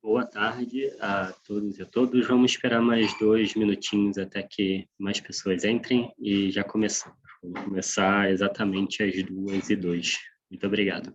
Boa tarde a todos e a todos. Vamos esperar mais 2 minutinhos até que mais pessoas entrem e já começamos. Vamos começar exatamente às 2h02. Muito obrigado.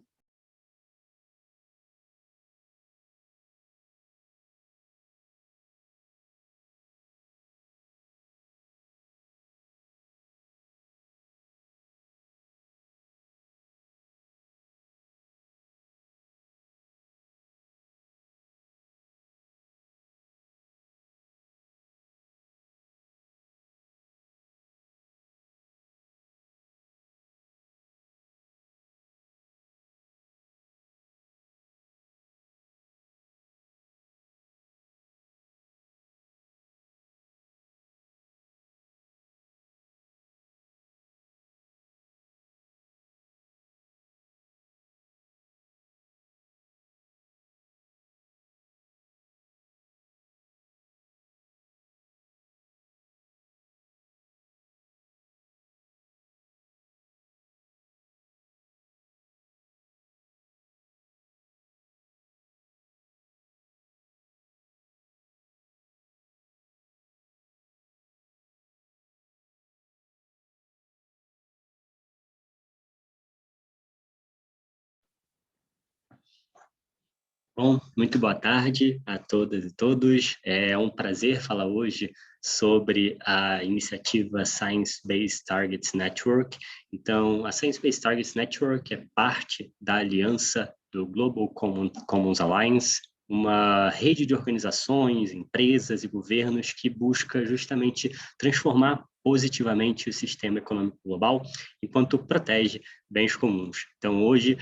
Bom, muito boa tarde a todas e todos. É um prazer falar hoje sobre a iniciativa Science Based Targets Network. Então, a Science Based Targets Network é parte da aliança do Global Commons Alliance, uma rede de organizações, empresas e governos que busca justamente transformar positivamente o sistema econômico global, enquanto protege bens comuns. Então, hoje,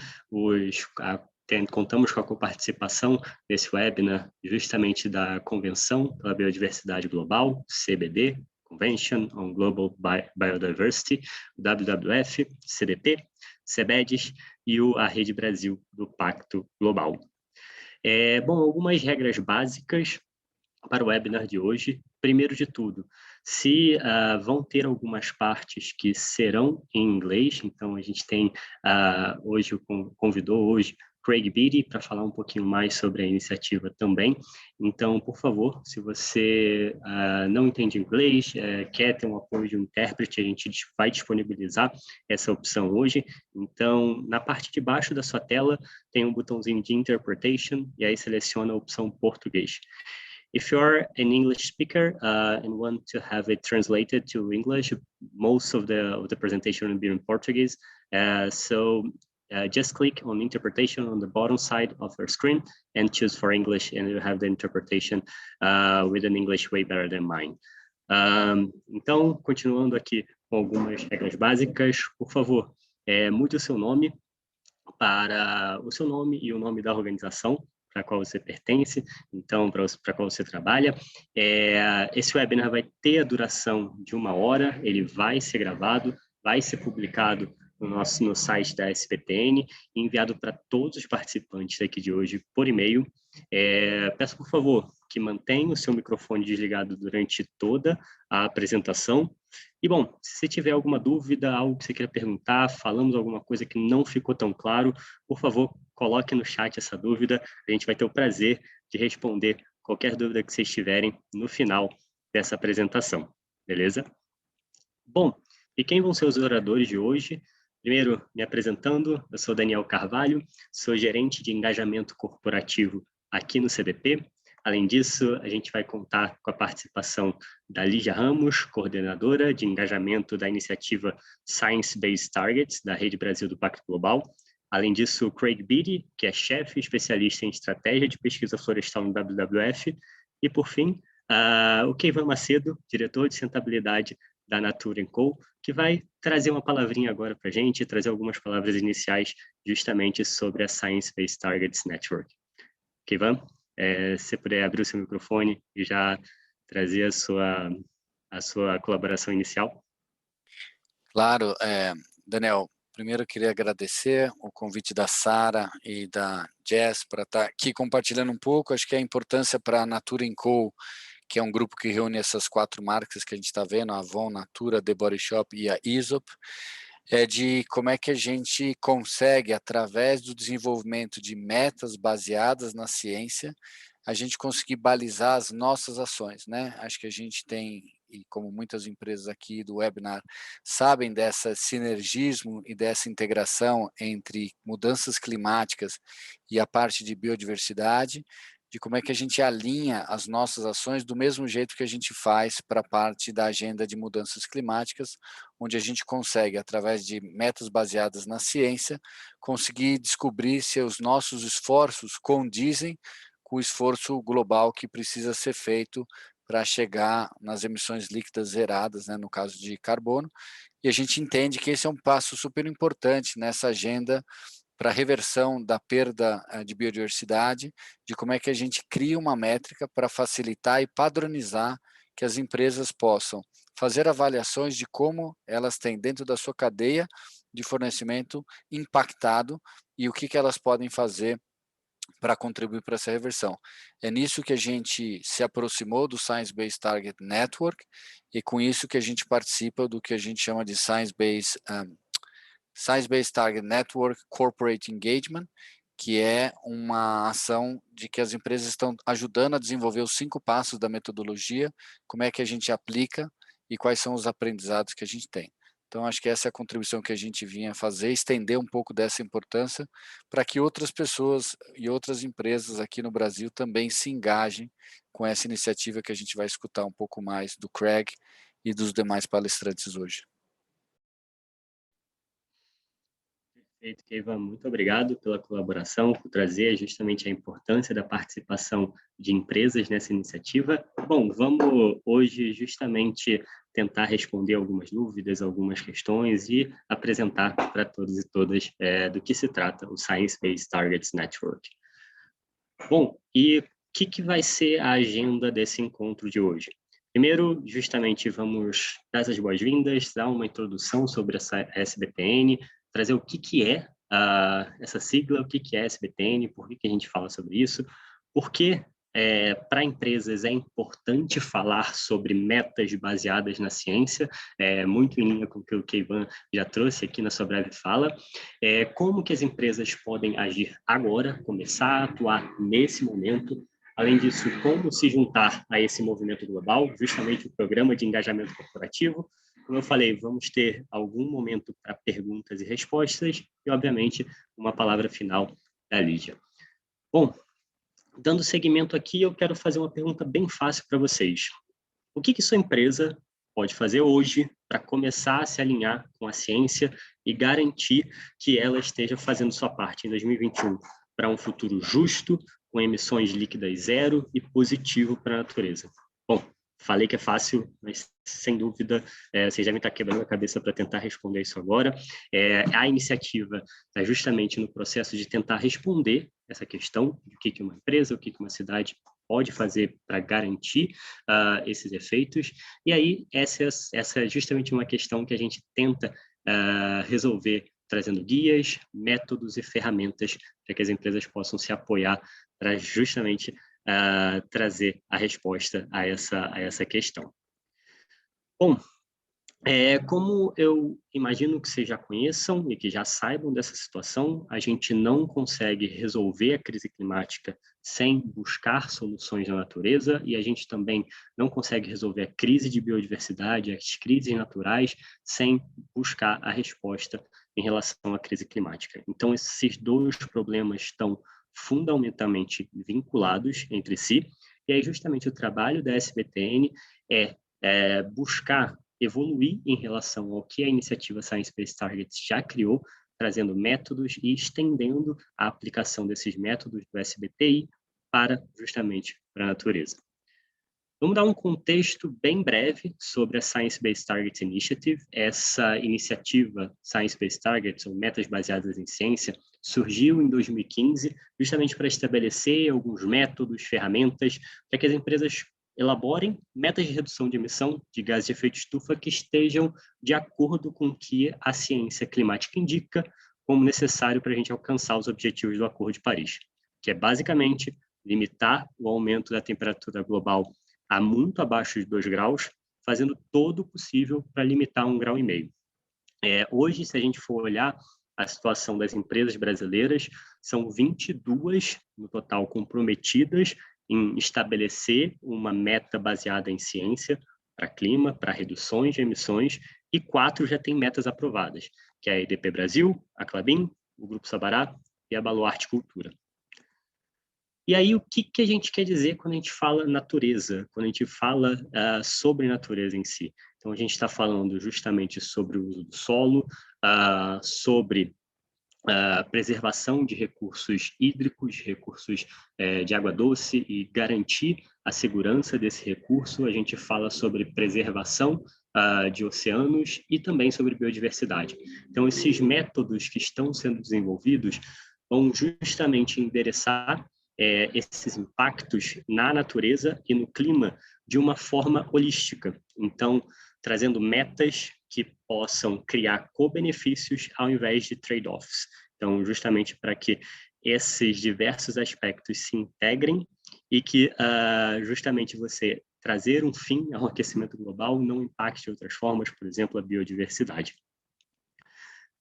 contamos com a coparticipação nesse webinar justamente da Convenção pela Biodiversidade Global, CBD, Convention on Global Biodiversity, WWF, CDP, CBEDES e a Rede Brasil do Pacto Global. Bom, algumas regras básicas para o webinar de hoje. Primeiro de tudo, se vão ter algumas partes que serão em inglês, então a gente tem hoje, convidou hoje Craig Beattie para falar um pouquinho mais sobre a iniciativa também. Então, por favor, se você não entende inglês, quer ter um apoio de um intérprete, a gente vai disponibilizar essa opção hoje. Então, na parte de baixo da sua tela, tem um botãozinho de Interpretation, e aí seleciona a opção Português. If you're an English speaker and want to have it translated to English, most of the presentation will be in Portuguese. Just click on interpretation on the bottom side of your screen and choose for English, and you'll have the interpretation with an English way better than mine. Então, continuando aqui com algumas regras básicas, por favor, mude o seu nome para o seu nome e o nome da organização para a qual você pertence, então, para a qual você trabalha. Esse webinar vai ter a duração de 1 hora, ele vai ser gravado, vai ser publicado no site da SBTN e enviado para todos os participantes aqui de hoje por e-mail. Peço, por favor, que mantenha o seu microfone desligado durante toda a apresentação. E, bom, se você tiver alguma dúvida, algo que você queira perguntar, falamos alguma coisa que não ficou tão claro, por favor, coloque no chat essa dúvida. A gente vai ter o prazer de responder qualquer dúvida que vocês tiverem no final dessa apresentação, beleza? Bom, e quem vão ser os oradores de hoje? Primeiro, me apresentando, eu sou Daniel Carvalho, sou gerente de engajamento corporativo aqui no CDP. Além disso, a gente vai contar com a participação da Lígia Ramos, coordenadora de engajamento da iniciativa Science Based Targets, da Rede Brasil do Pacto Global. Além disso, o Craig Beattie, que é chefe especialista em estratégia de pesquisa florestal no WWF. E, por fim, o Keivan Macedo, diretor de sustentabilidade da Natura &Co, que vai trazer uma palavrinha agora para a gente, trazer algumas palavras iniciais justamente sobre a Science Based Targets Network. Keivan, se você puder abrir o seu microfone e já trazer a sua colaboração inicial. Claro, Daniel, primeiro eu queria agradecer o convite da Sara e da Jess para estar aqui compartilhando um pouco, acho que a importância para a Natura &Co, que é um grupo que reúne essas 4 marcas que a gente está vendo, a Avon, Natura, The Body Shop e a Aesop, de como é que a gente consegue, através do desenvolvimento de metas baseadas na ciência, a gente conseguir balizar as nossas ações, né? Acho que a gente tem, e como muitas empresas aqui do webinar sabem dessa sinergismo e dessa integração entre mudanças climáticas e a parte de biodiversidade, de como é que a gente alinha as nossas ações do mesmo jeito que a gente faz para a parte da agenda de mudanças climáticas, onde a gente consegue, através de metas baseadas na ciência, conseguir descobrir se os nossos esforços condizem com o esforço global que precisa ser feito para chegar nas emissões líquidas zeradas, né, no caso de carbono, e a gente entende que esse é um passo super importante nessa agenda para a reversão da perda de biodiversidade, de como é que a gente cria uma métrica para facilitar e padronizar que as empresas possam fazer avaliações de como elas têm dentro da sua cadeia de fornecimento impactado e o que elas podem fazer para contribuir para essa reversão. É nisso que a gente se aproximou do Science Based Target Network e com isso que a gente participa do que a gente chama de Science Based Target Network Corporate Engagement, que é uma ação de que as empresas estão ajudando a desenvolver os 5 passos da metodologia, como é que a gente aplica e quais são os aprendizados que a gente tem. Então, acho que essa é a contribuição que a gente vinha fazer, estender um pouco dessa importância para que outras pessoas e outras empresas aqui no Brasil também se engajem com essa iniciativa que a gente vai escutar um pouco mais do Craig e dos demais palestrantes hoje. Perfeito, Keivan, muito obrigado pela colaboração, por trazer justamente a importância da participação de empresas nessa iniciativa. Bom, vamos hoje justamente tentar responder algumas dúvidas, algumas questões e apresentar para todos e todas do que se trata o Science Based Targets Network. Bom, e o que vai ser a agenda desse encontro de hoje? Primeiro, justamente, vamos dar as boas-vindas, dar uma introdução sobre essa SBTN, trazer o que é essa sigla, o que é SBTN, por que a gente fala sobre isso, porque para empresas é importante falar sobre metas baseadas na ciência, muito em linha com o que o Keivan já trouxe aqui na sua breve fala, como que as empresas podem agir agora, começar a atuar nesse momento. Além disso, como se juntar a esse movimento global, justamente o programa de engajamento corporativo. Como eu falei, vamos ter algum momento para perguntas e respostas e, obviamente, uma palavra final da Lígia. Bom, dando seguimento aqui, eu quero fazer uma pergunta bem fácil para vocês. O que sua empresa pode fazer hoje para começar a se alinhar com a ciência e garantir que ela esteja fazendo sua parte em 2021 para um futuro justo, com emissões líquidas zero e positivo para a natureza? Bom, falei que é fácil, mas sem dúvida vocês devem estar quebrando a cabeça para tentar responder isso agora. A iniciativa está justamente no processo de tentar responder essa questão de o que uma empresa, o que uma cidade pode fazer para garantir esses efeitos. E aí, essa é justamente uma questão que a gente tenta resolver trazendo guias, métodos e ferramentas para que as empresas possam se apoiar para justamente trazer a resposta a essa questão. Bom, como eu imagino que vocês já conheçam e que já saibam dessa situação, a gente não consegue resolver a crise climática sem buscar soluções na natureza e a gente também não consegue resolver a crise de biodiversidade, as crises naturais, sem buscar a resposta em relação à crise climática. Então, esses dois problemas estão fundamentalmente vinculados entre si, e aí justamente o trabalho da SBTN é buscar evoluir em relação ao que a iniciativa Science Based Targets já criou, trazendo métodos e estendendo a aplicação desses métodos do SBTI para justamente para a natureza. Vamos dar um contexto bem breve sobre a Science Based Targets Initiative. Essa iniciativa Science Based Targets, ou metas baseadas em ciência, surgiu em 2015, justamente para estabelecer alguns métodos, ferramentas, para que as empresas elaborem metas de redução de emissão de gases de efeito estufa que estejam de acordo com o que a ciência climática indica como necessário para a gente alcançar os objetivos do Acordo de Paris, que é basicamente limitar o aumento da temperatura global a muito abaixo de 2 graus, fazendo todo o possível para limitar 1,5 grau. Hoje, se a gente for olhar a situação das empresas brasileiras, são 22 no total comprometidas em estabelecer uma meta baseada em ciência para clima, para reduções de emissões, e 4 já têm metas aprovadas, que é a EDP Brasil, a Klabin, o Grupo Sabará e a Baluarte Cultura. E aí, o que a gente quer dizer quando a gente fala natureza, quando a gente fala sobre natureza em si? Então, a gente está falando justamente sobre o uso do solo, sobre a preservação de recursos hídricos, recursos de água doce e garantir a segurança desse recurso. A gente fala sobre preservação de oceanos e também sobre biodiversidade. Então, esses métodos que estão sendo desenvolvidos vão justamente endereçar esses impactos na natureza e no clima de uma forma holística. Então, trazendo metas que possam criar co-benefícios ao invés de trade-offs. Então, justamente para que esses diversos aspectos se integrem e que justamente você trazer um fim ao aquecimento global não impacte de outras formas, por exemplo, a biodiversidade.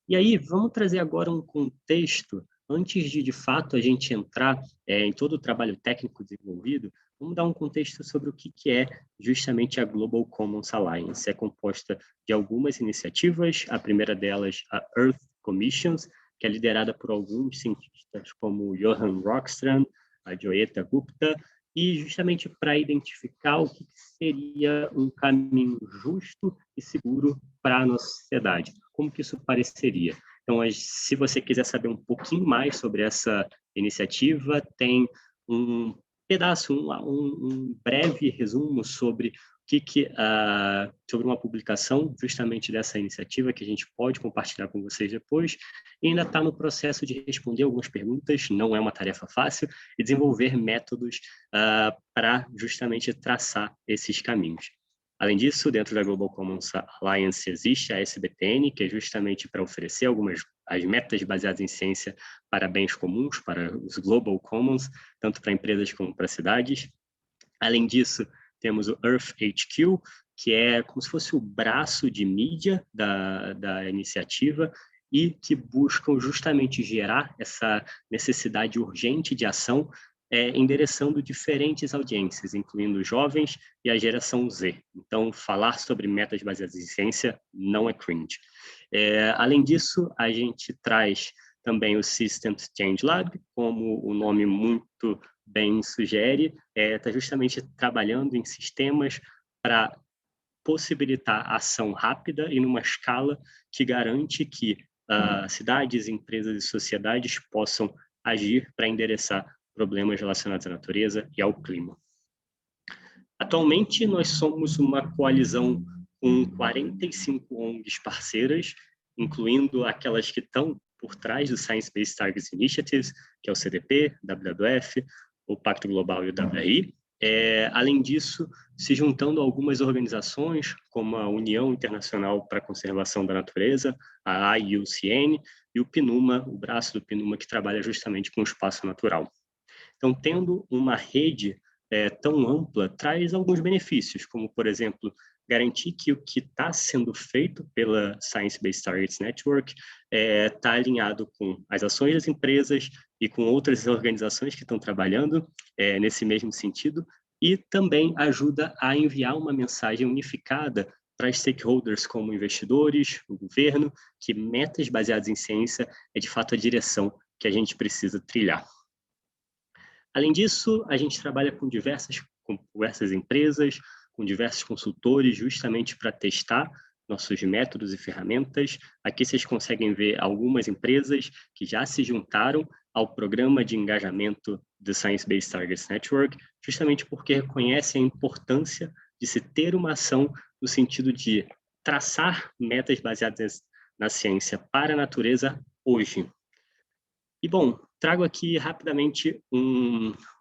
E aí, vamos trazer agora um contexto, antes de fato, a gente entrar em todo o trabalho técnico desenvolvido, vamos dar um contexto sobre o que é justamente a Global Commons Alliance. É composta de algumas iniciativas, a primeira delas, a Earth Commissions, que é liderada por alguns cientistas como Johan Rockström, a Joeta Gupta, e justamente para identificar o que seria um caminho justo e seguro para a nossa sociedade. Como que isso pareceria? Então, se você quiser saber um pouquinho mais sobre essa iniciativa, tem um pedaço, um breve resumo sobre sobre uma publicação justamente dessa iniciativa que a gente pode compartilhar com vocês depois, e ainda está no processo de responder algumas perguntas, não é uma tarefa fácil, e desenvolver métodos para justamente traçar esses caminhos. Além disso, dentro da Global Commons Alliance existe a SBTN, que é justamente para oferecer as metas baseadas em ciência para bens comuns, para os Global Commons, tanto para empresas como para cidades. Além disso, temos o Earth HQ, que é como se fosse o braço de mídia da iniciativa e que buscam justamente gerar essa necessidade urgente de ação, endereçando diferentes audiências, incluindo jovens e a geração Z. Então, falar sobre metas baseadas em ciência não é cringe. Além disso, a gente traz também o Systems Change Lab, como o nome muito bem sugere, está justamente trabalhando em sistemas para possibilitar ação rápida e numa escala que garante que cidades, empresas e sociedades possam agir para endereçar problemas relacionados à natureza e ao clima. Atualmente, nós somos uma coalizão com 45 ONGs parceiras, incluindo aquelas que estão por trás do Science Based Targets Initiative, que é o CDP, WWF, o Pacto Global e o WRI. Além disso, se juntando a algumas organizações, como a União Internacional para a Conservação da Natureza, a IUCN, e o PNUMA, o braço do PNUMA, que trabalha justamente com o espaço natural. Então, tendo uma rede tão ampla, traz alguns benefícios, como, por exemplo, garantir que o que está sendo feito pela Science Based Targets Network está alinhado com as ações das empresas e com outras organizações que estão trabalhando nesse mesmo sentido, e também ajuda a enviar uma mensagem unificada para stakeholders como investidores, o governo, que metas baseadas em ciência é de fato a direção que a gente precisa trilhar. Além disso, a gente trabalha com diversas empresas, com diversos consultores, justamente para testar nossos métodos e ferramentas. Aqui vocês conseguem ver algumas empresas que já se juntaram ao programa de engajamento do Science Based Targets Network, justamente porque reconhecem a importância de se ter uma ação no sentido de traçar metas baseadas na ciência para a natureza hoje. E, bom, trago aqui rapidamente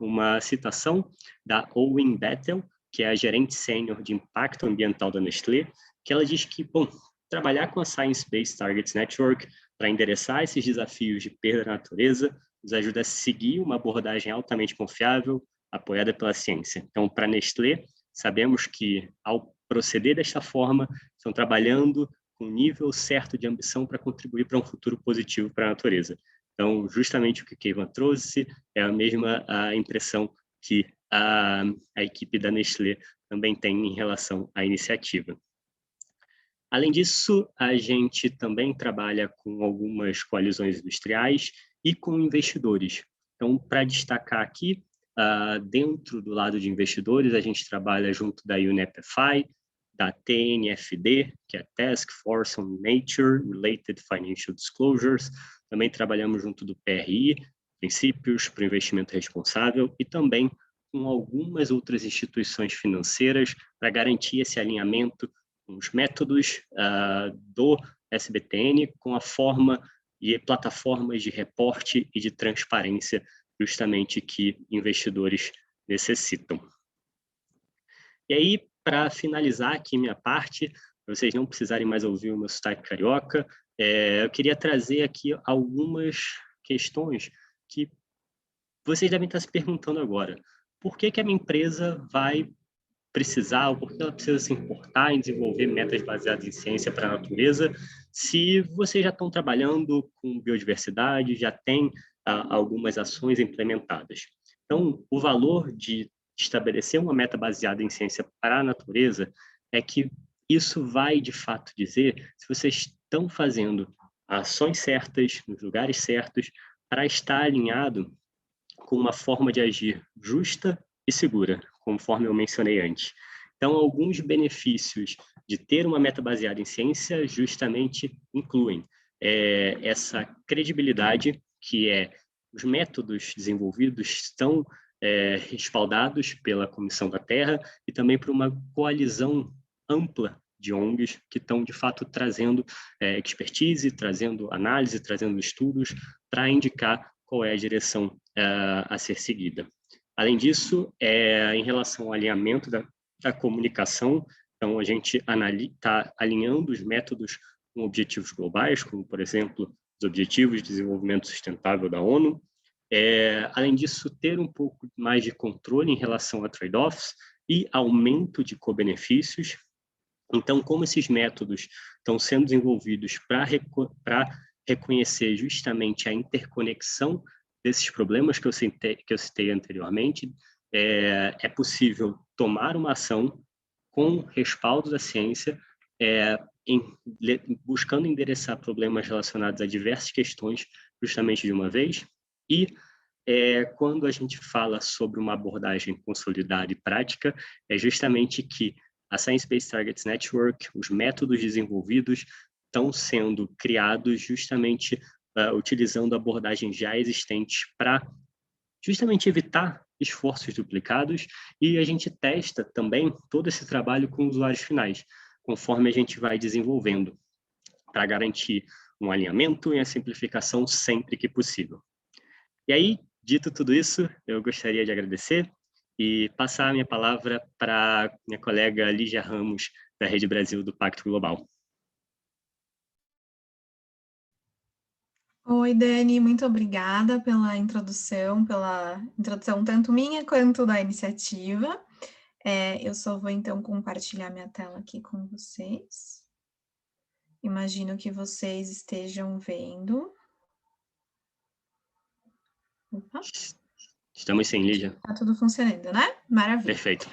uma citação da Owen Bettel, que é a gerente sênior de impacto ambiental da Nestlé, que ela diz que, bom, trabalhar com a Science Based Targets Network para endereçar esses desafios de perda da natureza nos ajuda a seguir uma abordagem altamente confiável, apoiada pela ciência. Então, para a Nestlé, sabemos que, ao proceder desta forma, estão trabalhando com um nível certo de ambição para contribuir para um futuro positivo para a natureza. Então, justamente o que Keivan trouxe é a mesma impressão que a equipe da Nestlé também tem em relação à iniciativa. Além disso, a gente também trabalha com algumas coalizões industriais e com investidores. Então, para destacar aqui, dentro do lado de investidores, a gente trabalha junto da UNEP-FI, da TNFD, que é Task Force on Nature-Related Financial Disclosures. Também trabalhamos junto do PRI, Princípios para o Investimento Responsável, e também com algumas outras instituições financeiras para garantir esse alinhamento com os métodos do SBTN, com a forma e plataformas de reporte e de transparência justamente que investidores necessitam. E aí, para finalizar aqui minha parte, para vocês não precisarem mais ouvir o meu sotaque carioca, eu queria trazer aqui algumas questões que vocês devem estar se perguntando agora. Por que a minha empresa vai precisar, ou por que ela precisa se importar em desenvolver metas baseadas em ciência para a natureza, se vocês já estão trabalhando com biodiversidade, já tem algumas ações implementadas? Então, o valor de estabelecer uma meta baseada em ciência para a natureza é que isso vai, de fato, dizer se vocês estão fazendo ações certas, nos lugares certos, para estar alinhado com uma forma de agir justa e segura, conforme eu mencionei antes. Então, alguns benefícios de ter uma meta baseada em ciência justamente incluem essa credibilidade, que os métodos desenvolvidos estão respaldados pela Comissão da Terra e também por uma coalizão ampla de ONGs que estão, de fato, trazendo expertise, trazendo análise, trazendo estudos para indicar qual é a direção a ser seguida. Além disso, em relação ao alinhamento da comunicação, então a gente está alinhando os métodos com objetivos globais, como, por exemplo, os Objetivos de Desenvolvimento Sustentável da ONU. Além disso, ter um pouco mais de controle em relação a trade-offs e aumento de co-benefícios. Então, como esses métodos estão sendo desenvolvidos para reconhecer justamente a interconexão desses problemas que eu citei anteriormente, é possível tomar uma ação com respaldo da ciência, buscando endereçar problemas relacionados a diversas questões justamente de uma vez. E quando a gente fala sobre uma abordagem consolidada e prática, é justamente que a Science Based Targets Network, os métodos desenvolvidos, estão sendo criados justamente utilizando abordagens já existentes para justamente evitar esforços duplicados, e a gente testa também todo esse trabalho com usuários finais, conforme a gente vai desenvolvendo, para garantir um alinhamento e a simplificação sempre que possível. E aí, dito tudo isso, eu gostaria de agradecer e passar a minha palavra para minha colega Lígia Ramos, da Rede Brasil do Pacto Global. Oi, Dani, muito obrigada pela introdução tanto minha quanto da iniciativa. Eu só vou, então, compartilhar minha tela aqui com vocês. Imagino que vocês estejam vendo. Opa. Estamos sim, Lígia. Tá tudo funcionando, né? Maravilha. Perfeito.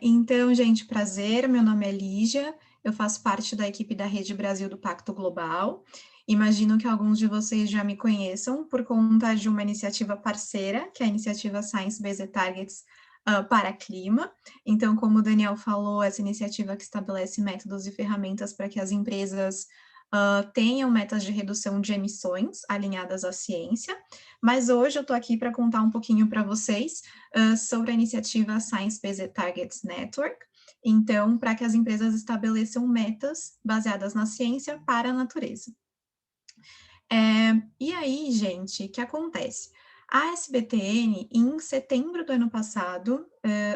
Então, gente, prazer, meu nome é Lígia, eu faço parte da equipe da Rede Brasil do Pacto Global. Imagino que alguns de vocês já me conheçam por conta de uma iniciativa parceira, que é a iniciativa Science Based Targets para Clima. Então, como o Daniel falou, essa iniciativa que estabelece métodos e ferramentas para que as empresas tenham metas de redução de emissões alinhadas à ciência, mas hoje eu estou aqui para contar um pouquinho para vocês sobre a iniciativa Science Based Targets Network, então, para que as empresas estabeleçam metas baseadas na ciência para a natureza. E aí, gente, o que acontece? A SBTN, em setembro do ano passado,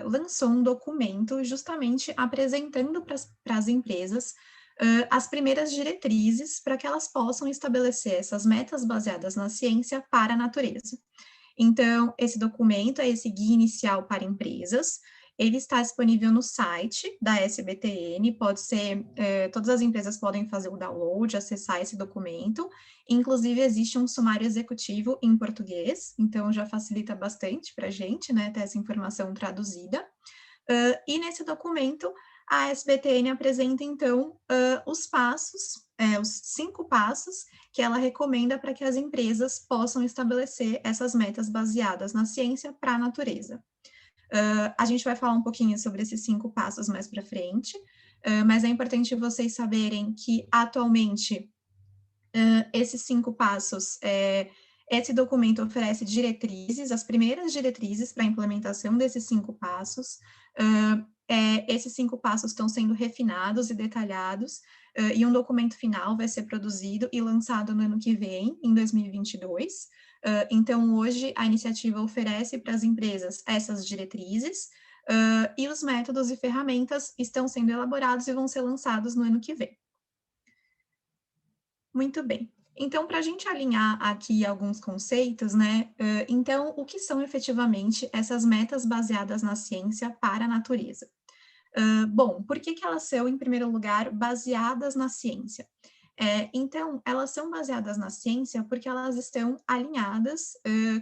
lançou um documento justamente apresentando para as empresas as primeiras diretrizes para que elas possam estabelecer essas metas baseadas na ciência para a natureza. Então, esse documento é esse guia inicial para empresas, Ele está disponível no site da SBTN, pode ser, todas as empresas podem fazer o download, acessar esse documento, inclusive existe um sumário executivo em português, então já facilita bastante para a gente, né, ter essa informação traduzida. E nesse documento, a SBTN apresenta, então, os passos, os 5 passos que ela recomenda para que as empresas possam estabelecer essas metas baseadas na ciência para a natureza. A gente vai falar um pouquinho sobre esses 5 passos mais para frente, mas é importante vocês saberem que, atualmente, esses 5 passos, esse documento oferece diretrizes, as primeiras diretrizes para a implementação desses 5 passos. Esses 5 passos estão sendo refinados e detalhados, e um documento final vai ser produzido e lançado no ano que vem, em 2022. Então, hoje, a iniciativa oferece para as empresas essas diretrizes, e os métodos e ferramentas estão sendo elaborados e vão ser lançados no ano que vem. Muito bem. Então, para a gente alinhar aqui alguns conceitos, né? Então, o que são efetivamente essas metas baseadas na ciência para a natureza? Bom, por que elas são, em primeiro lugar, baseadas na ciência? Então, elas são baseadas na ciência porque elas estão alinhadas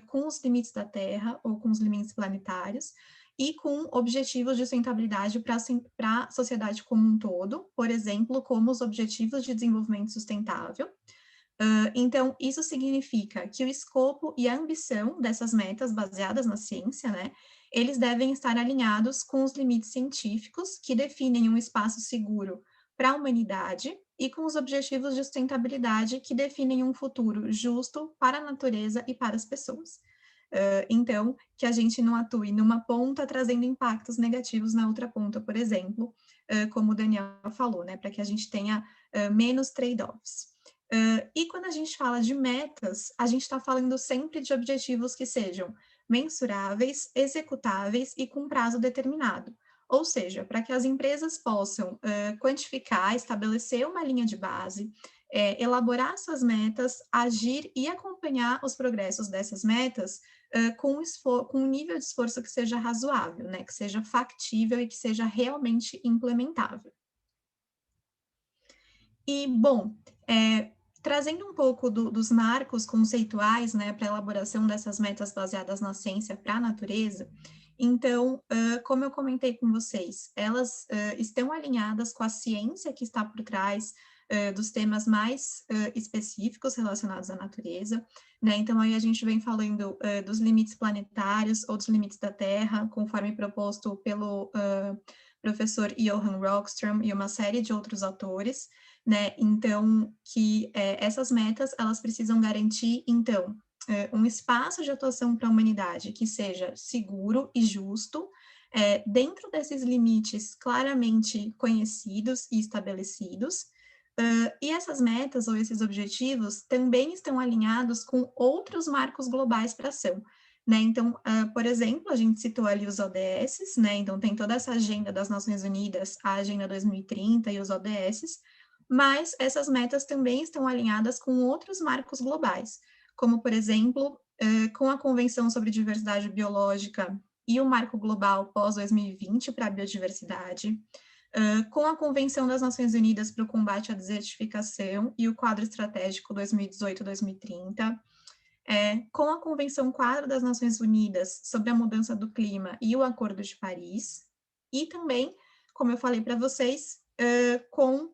com os limites da Terra ou com os limites planetários e com objetivos de sustentabilidade para a sociedade como um todo, por exemplo, como os Objetivos de Desenvolvimento Sustentável. Então, isso significa que o escopo e a ambição dessas metas baseadas na ciência, né, eles devem estar alinhados com os limites científicos que definem um espaço seguro para a humanidade e com os objetivos de sustentabilidade que definem um futuro justo para a natureza e para as pessoas. Então, que a gente não atue numa ponta trazendo impactos negativos na outra ponta, por exemplo, como o Daniel falou, né, para que a gente tenha menos trade-offs. E quando a gente fala de metas, a gente está falando sempre de objetivos que sejam mensuráveis, executáveis e com prazo determinado. Ou seja, para que as empresas possam quantificar, estabelecer uma linha de base, elaborar suas metas, agir e acompanhar os progressos dessas metas com um nível de esforço que seja razoável, né, que seja factível e que seja realmente implementável. E, bom, trazendo um pouco dos marcos conceituais, né, para a elaboração dessas metas baseadas na ciência para a natureza, então, como eu comentei com vocês, elas estão alinhadas com a ciência que está por trás dos temas mais específicos relacionados à natureza, né? Então, aí a gente vem falando dos limites planetários ou dos limites da Terra, conforme proposto pelo professor Johan Rockström e uma série de outros autores, né? Então, que essas metas, elas precisam garantir, então, um espaço de atuação para a humanidade que seja seguro e justo, dentro desses limites claramente conhecidos e estabelecidos, e essas metas ou esses objetivos também estão alinhados com outros marcos globais para ação, né? Então, por exemplo, a gente citou ali os ODS, né? Então, tem toda essa agenda das Nações Unidas, a Agenda 2030 e os ODS, mas essas metas também estão alinhadas com outros marcos globais, como, por exemplo, com a Convenção sobre Diversidade Biológica e o Marco Global pós-2020 para a Biodiversidade, com a Convenção das Nações Unidas para o Combate à Desertificação e o Quadro Estratégico 2018-2030, com a Convenção Quadro das Nações Unidas sobre a Mudança do Clima e o Acordo de Paris, e também, como eu falei para vocês, com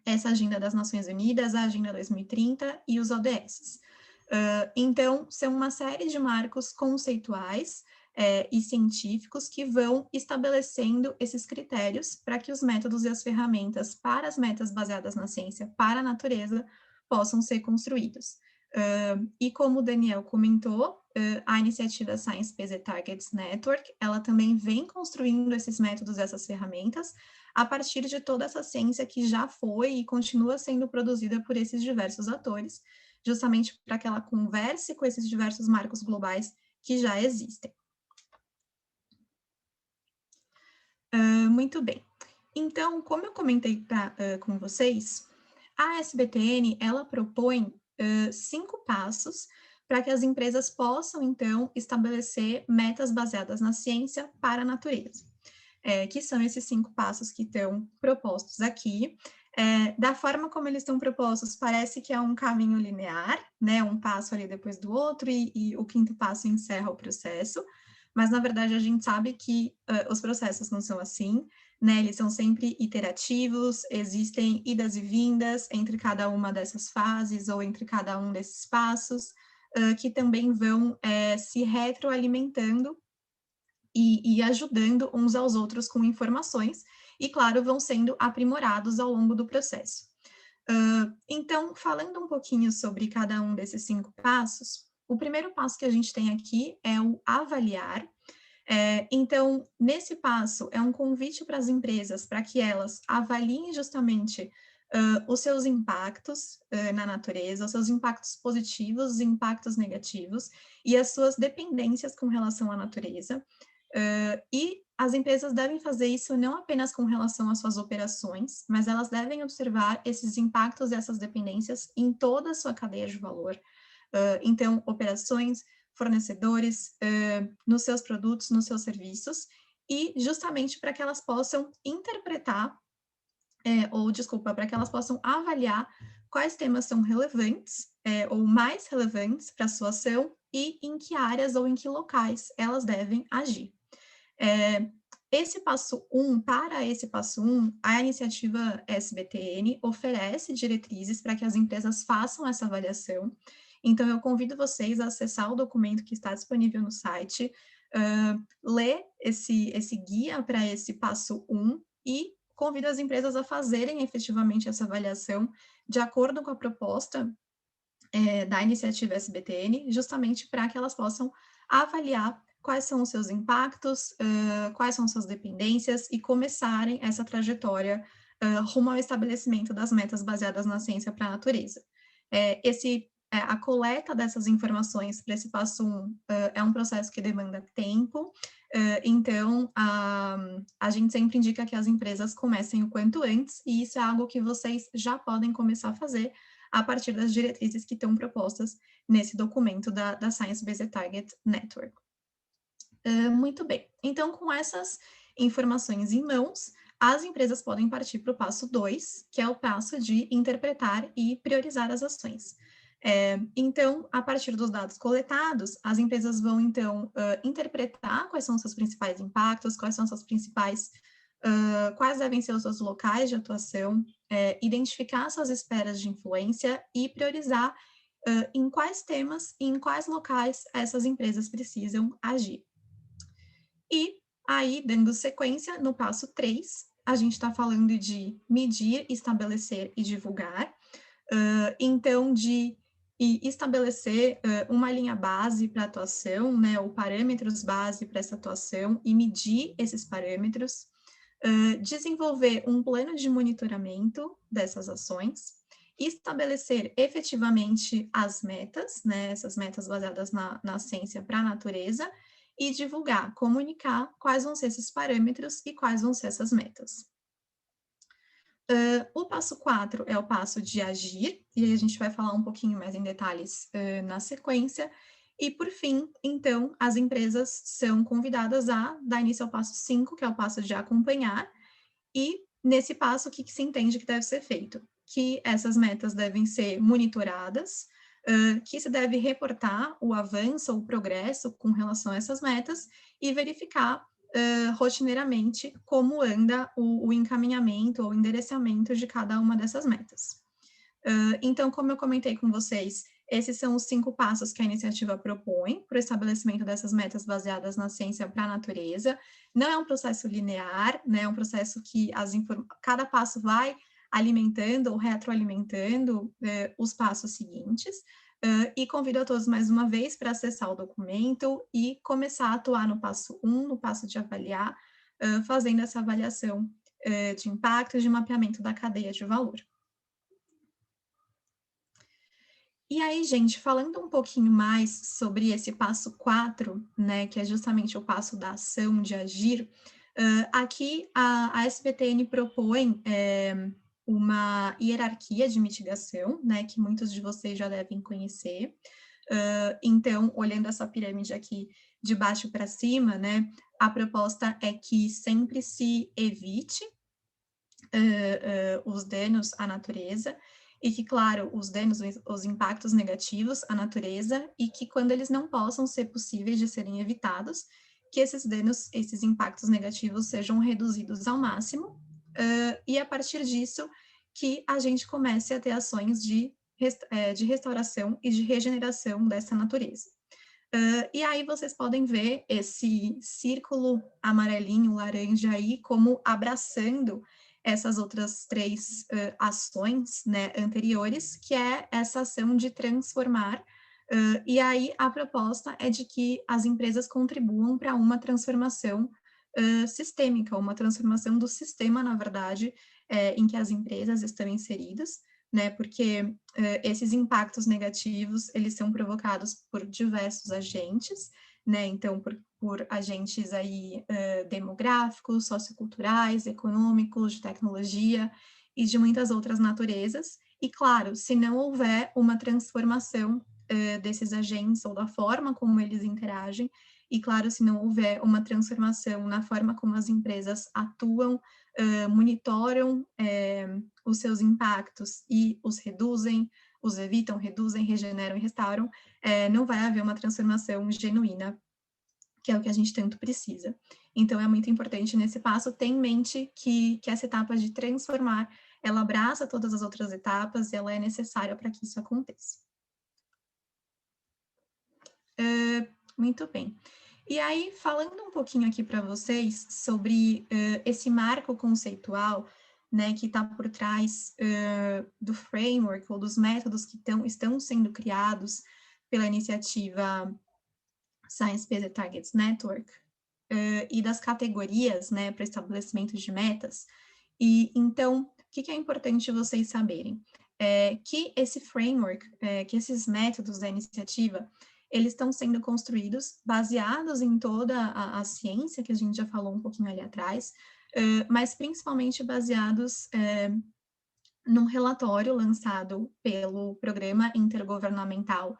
essa Agenda das Nações Unidas, a Agenda 2030 e os ODS. Então, são uma série de marcos conceituais e científicos que vão estabelecendo esses critérios para que os métodos e as ferramentas para as metas baseadas na ciência para a natureza possam ser construídos. E como o Daniel comentou, a iniciativa Science Based Targets Network, ela também vem construindo esses métodos e essas ferramentas a partir de toda essa ciência que já foi e continua sendo produzida por esses diversos atores, justamente para que ela converse com esses diversos marcos globais que já existem. Muito bem. Então, como eu comentei com vocês, a SBTN, ela propõe 5 passos para que as empresas possam, então, estabelecer metas baseadas na ciência para a natureza. que são esses 5 passos que estão propostos aqui. Da forma como eles estão propostos, parece que é um caminho linear, né? Um passo ali depois do outro, e o 5º passo encerra o processo, mas, na verdade, a gente sabe que os processos não são assim, né? Eles são sempre iterativos, existem idas e vindas entre cada uma dessas fases ou entre cada um desses passos, que também vão se retroalimentando e ajudando uns aos outros com informações, e, claro, vão sendo aprimorados ao longo do processo. Então, falando um pouquinho sobre cada um desses 5 passos, o primeiro passo que a gente tem aqui é o avaliar. Então, nesse passo, é um convite para as empresas para que elas avaliem justamente os seus impactos na natureza, os seus impactos positivos, os impactos negativos e as suas dependências com relação à natureza. E as empresas devem fazer isso não apenas com relação às suas operações, mas elas devem observar esses impactos e essas dependências em toda a sua cadeia de valor. Então, operações, fornecedores, nos seus produtos, nos seus serviços, e justamente para que elas possam interpretar, para que elas possam avaliar quais temas são relevantes, ou mais relevantes para a sua ação, e em que áreas ou em que locais elas devem agir. Para esse passo 1, a iniciativa SBTN oferece diretrizes para que as empresas façam essa avaliação. Então, eu convido vocês a acessar o documento que está disponível no site, ler esse guia para esse passo 1 e convido as empresas a fazerem efetivamente essa avaliação de acordo com a proposta da iniciativa SBTN, justamente para que elas possam avaliar quais são os seus impactos, quais são suas dependências, e começarem essa trajetória rumo ao estabelecimento das metas baseadas na ciência para a natureza. A coleta dessas informações para esse passo 1 é um processo que demanda tempo, então a gente sempre indica que as empresas comecem o quanto antes, e isso é algo que vocês já podem começar a fazer a partir das diretrizes que estão propostas nesse documento da Science Based Target Network. Muito bem, então, com essas informações em mãos, as empresas podem partir para o passo 2, que é o passo de interpretar e priorizar as ações. Então, a partir dos dados coletados, as empresas vão, então, interpretar quais são os seus principais impactos, quais são suas principais, quais devem ser os seus locais de atuação, identificar suas esferas de influência e priorizar em quais temas e em quais locais essas empresas precisam agir. E aí, dando sequência, no passo 3, a gente está falando de medir, estabelecer e divulgar. Então, de estabelecer uma linha base para atuação, né, ou parâmetros base para essa atuação, e medir esses parâmetros. Desenvolver um plano de monitoramento dessas ações, estabelecer efetivamente as metas, né, essas metas baseadas na ciência para a natureza, e divulgar, comunicar quais vão ser esses parâmetros e quais vão ser essas metas. O passo 4 é o passo de agir, e aí a gente vai falar um pouquinho mais em detalhes na sequência. E, por fim, então, as empresas são convidadas a dar início ao passo 5, que é o passo de acompanhar, e nesse passo, o que se entende que deve ser feito? Que essas metas devem ser monitoradas, que se deve reportar o avanço ou o progresso com relação a essas metas e verificar rotineiramente como anda o encaminhamento ou endereçamento de cada uma dessas metas. Então, como eu comentei com vocês, esses são os 5 passos que a iniciativa propõe para o estabelecimento dessas metas baseadas na ciência para a natureza. Não é um processo linear, né? É um processo que cada passo vai alimentando ou retroalimentando os passos seguintes. E convido a todos mais uma vez para acessar o documento e começar a atuar no passo 1, no passo de avaliar, fazendo essa avaliação de impacto e de mapeamento da cadeia de valor. E aí, gente, falando um pouquinho mais sobre esse passo 4, né, que é justamente o passo da ação, de agir, aqui a SBTN propõe uma hierarquia de mitigação, né, que muitos de vocês já devem conhecer. Então, olhando essa pirâmide aqui, de baixo para cima, né, a proposta é que sempre se evite os danos à natureza, e que, claro, os danos, os impactos negativos à natureza, e que quando eles não possam ser possíveis de serem evitados, que esses danos, esses impactos negativos sejam reduzidos ao máximo, e a partir disso, que a gente comece a ter ações de restauração e de regeneração dessa natureza. E aí vocês podem ver esse círculo amarelinho, laranja aí, como abraçando essas outras 3 ações, né, anteriores, que é essa ação de transformar, e aí a proposta é de que as empresas contribuam para uma transformação sistêmica, uma transformação do sistema, na verdade, em que as empresas estão inseridas, né, porque esses impactos negativos, eles são provocados por diversos agentes, né, então por agentes aí demográficos, socioculturais, econômicos, de tecnologia e de muitas outras naturezas, e claro, se não houver uma transformação desses agentes ou da forma como eles interagem, e claro, se não houver uma transformação na forma como as empresas atuam, monitoram os seus impactos e os reduzem, os evitam, reduzem, regeneram e restauram, não vai haver uma transformação genuína, que é o que a gente tanto precisa. Então, é muito importante nesse passo ter em mente que essa etapa de transformar, ela abraça todas as outras etapas e ela é necessária para que isso aconteça. Muito bem. E aí, falando um pouquinho aqui para vocês sobre esse marco conceitual, né, que está por trás do framework ou dos métodos que estão sendo criados pela iniciativa Science Based Targets Network, e das categorias, né, para estabelecimento de metas. E então, o que é importante vocês saberem? Que esse framework, que esses métodos da iniciativa, eles estão sendo construídos baseados em toda a ciência, que a gente já falou um pouquinho ali atrás, mas principalmente baseados num relatório lançado pelo Programa Intergovernamental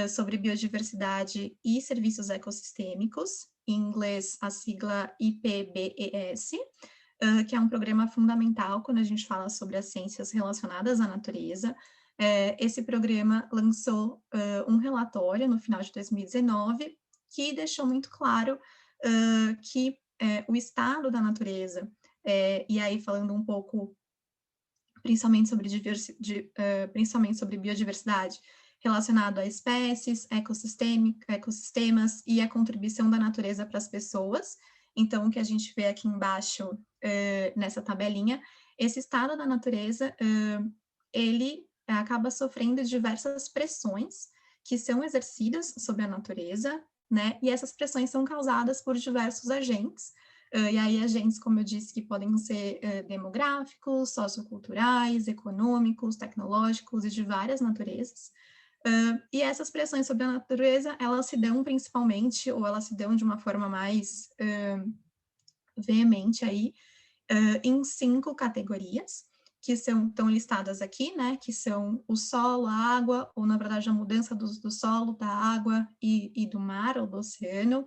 sobre Biodiversidade e Serviços Ecossistêmicos, em inglês a sigla IPBES, que é um programa fundamental quando a gente fala sobre as ciências relacionadas à natureza. Esse programa lançou um relatório no final de 2019 que deixou muito claro que o estado da natureza, e aí falando um pouco principalmente sobre biodiversidade, relacionado a espécies, ecossistemas e a contribuição da natureza para as pessoas. Então, o que a gente vê aqui embaixo, nessa tabelinha, esse estado da natureza, ele acaba sofrendo diversas pressões que são exercidas sobre a natureza, né? E essas pressões são causadas por diversos agentes, e aí agentes, como eu disse, que podem ser demográficos, socioculturais, econômicos, tecnológicos e de várias naturezas. E essas pressões sobre a natureza, elas se dão principalmente, ou elas se dão de uma forma mais veemente aí, em 5 categorias, que estão listadas aqui, né, que são o solo, a água, ou na verdade a mudança do solo, da água e do mar, ou do oceano,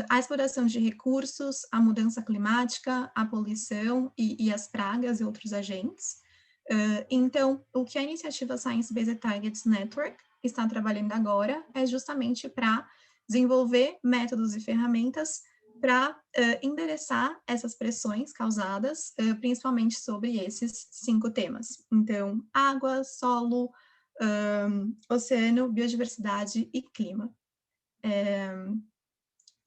a exploração de recursos, a mudança climática, a poluição e as pragas e outros agentes. Então, o que a iniciativa Science Based Targets Network está trabalhando agora é justamente para desenvolver métodos e ferramentas para endereçar essas pressões causadas, principalmente sobre esses 5 temas. Então, água, solo, oceano, biodiversidade e clima.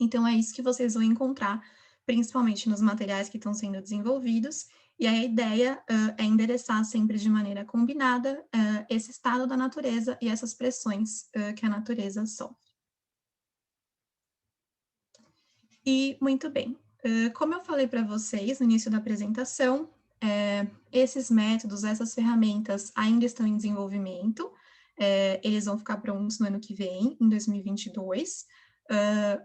Então, é isso que vocês vão encontrar, principalmente nos materiais que estão sendo desenvolvidos, e a ideia é endereçar sempre de maneira combinada esse estado da natureza e essas pressões que a natureza sofre. E, muito bem, como eu falei para vocês no início da apresentação, esses métodos, essas ferramentas ainda estão em desenvolvimento, eles vão ficar prontos no ano que vem, em 2022,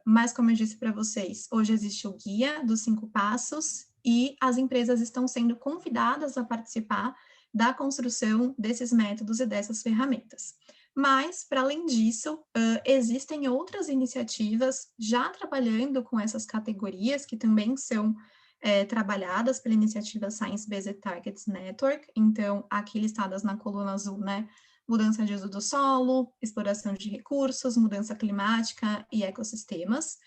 mas como eu disse para vocês, hoje existe o guia dos 5 passos e as empresas estão sendo convidadas a participar da construção desses métodos e dessas ferramentas. Mas, para além disso, existem outras iniciativas já trabalhando com essas categorias, que também são trabalhadas pela iniciativa Science Based Targets Network. Então, aqui listadas na coluna azul, né? Mudança de uso do solo, exploração de recursos, mudança climática e ecossistemas.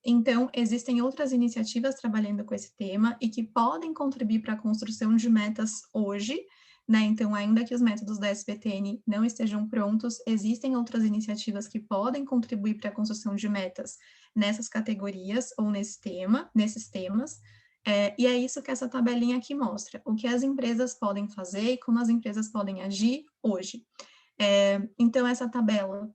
Então, existem outras iniciativas trabalhando com esse tema e que podem contribuir para a construção de metas hoje, né? Então, ainda que os métodos da SBTN não estejam prontos, existem outras iniciativas que podem contribuir para a construção de metas nessas categorias ou nesses temas. E é isso que essa tabelinha aqui mostra, o que as empresas podem fazer e como as empresas podem agir hoje. Então, essa tabela,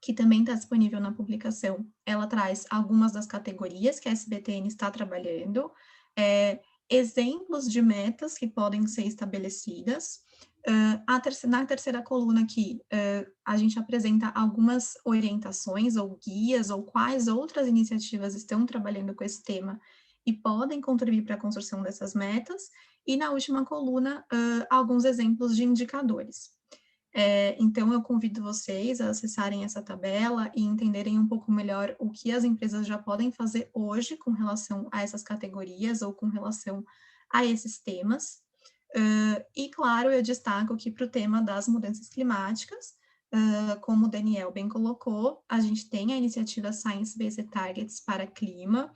que também está disponível na publicação, ela traz algumas das categorias que a SBTN está trabalhando, exemplos de metas que podem ser estabelecidas. Na terceira coluna aqui, a gente apresenta algumas orientações ou guias ou quais outras iniciativas estão trabalhando com esse tema e podem contribuir para a construção dessas metas. E na última coluna, alguns exemplos de indicadores. Então, eu convido vocês a acessarem essa tabela e entenderem um pouco melhor o que as empresas já podem fazer hoje com relação a essas categorias ou com relação a esses temas. E, claro, eu destaco que para o tema das mudanças climáticas, como o Daniel bem colocou, a gente tem a iniciativa Science Based Targets para clima,